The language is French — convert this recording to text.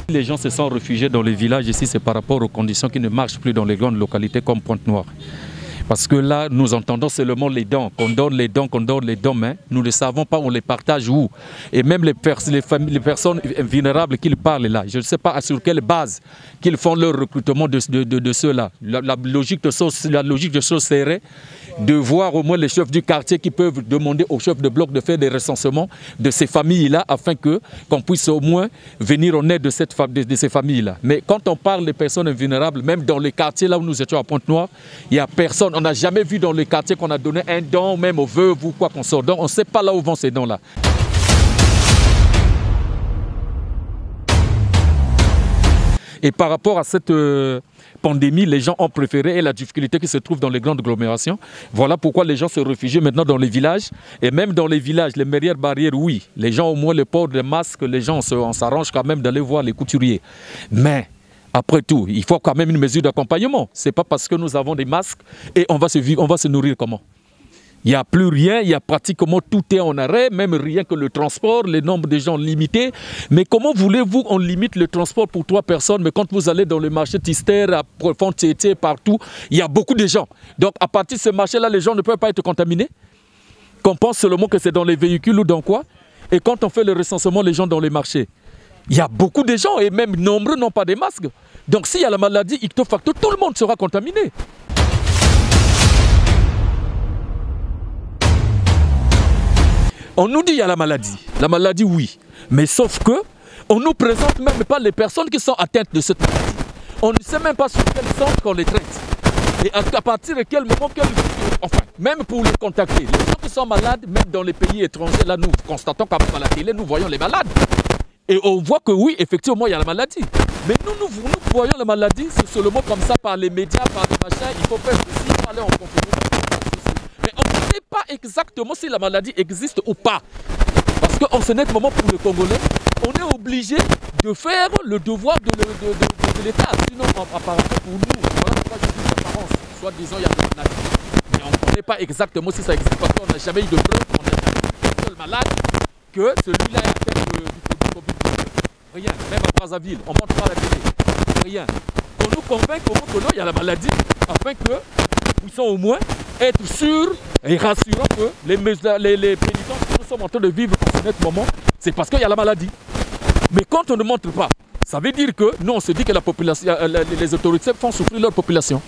Les gens se sont réfugiés dans les villages ici, c'est par rapport aux conditions qui ne marchent plus dans les grandes localités comme Pointe-Noire. Parce que là, nous entendons seulement les dons, qu'on donne les dons, mais nous ne savons pas, on les partage où. Et même les personnes vulnérables qu'ils parlent là, je ne sais pas sur quelle base qu'ils font leur recrutement de ceux-là. La logique de choses serait de voir au moins les chefs du quartier qui peuvent demander aux chefs de bloc de faire des recensements de ces familles-là afin qu'on puisse au moins venir en aide de ces familles-là. Mais quand on parle des personnes vulnérables, même dans les quartiers là où nous étions à Pointe-Noire, il n'y a personne. On n'a jamais vu dans les quartiers qu'on a donné un don, même aux veuves ou quoi qu'on sorte. Donc on ne sait pas là où vont ces dons-là. Et par rapport à cette pandémie, les gens ont préféré et la difficulté qui se trouve dans les grandes agglomérations. Voilà pourquoi les gens se réfugient maintenant dans les villages. Et même dans les villages, les meilleures barrières, oui. Les gens, au moins, le port des masques, les gens, on s'arrange quand même d'aller voir les couturiers. Mais après tout, il faut quand même une mesure d'accompagnement. Ce n'est pas parce que nous avons des masques et on va se nourrir comment? Il n'y a plus rien, il y a pratiquement tout est en arrêt, même rien que le transport, le nombre de gens limité. Mais comment voulez-vous qu'on limite le transport pour 3 personnes? Mais quand vous allez dans le marché Tister, à Font-Tété, partout, il y a beaucoup de gens. Donc à partir de ce marché-là, les gens ne peuvent pas être contaminés. Qu'on pense seulement que c'est dans les véhicules ou dans quoi? Et quand on fait le recensement, les gens dans les marchés, il y a beaucoup de gens et même nombreux n'ont pas de masques. Donc s'il y a la maladie icto facto, tout le monde sera contaminé. On nous dit qu'il y a la maladie oui, mais sauf que on nous présente même pas les personnes qui sont atteintes de cette maladie. On ne sait même pas sur quel centre qu'on les traite. Et à partir de quel moment, enfin, même pour les contacter, les gens qui sont malades, même dans les pays étrangers, là nous constatons quand même à la télé, nous voyons les malades. Et on voit que oui, effectivement, il y a la maladie. Mais nous voyons la maladie, c'est seulement comme ça par les médias, par les machins, il faut faire ceci, il faut aller en conférence. Mais on ne sait pas exactement si la maladie existe ou pas. Parce qu'en ce net moment, pour le Congolais, on est obligé de faire le devoir de l'État. Sinon, apparemment, pour nous, voilà pourquoi je dis l'apparence. Soit disant, il y a de la maladie. Mais on ne connaît pas exactement si ça existe. Parce qu'on n'a jamais eu de preuve, on n'a jamais eu un seul malade que celui-là est atteint du Covid-19. Rien. Même à Brazzaville, on ne montre pas la télé. Rien. On nous convainc comment que non, il y a la maladie, afin que nous puissions au moins être sûrs et rassurants que les pénitences que nous sommes en train de vivre en ce moment, c'est parce qu'il y a la maladie. Mais quand on ne montre pas, ça veut dire que nous on se dit que la population, les autorités font souffrir leur population.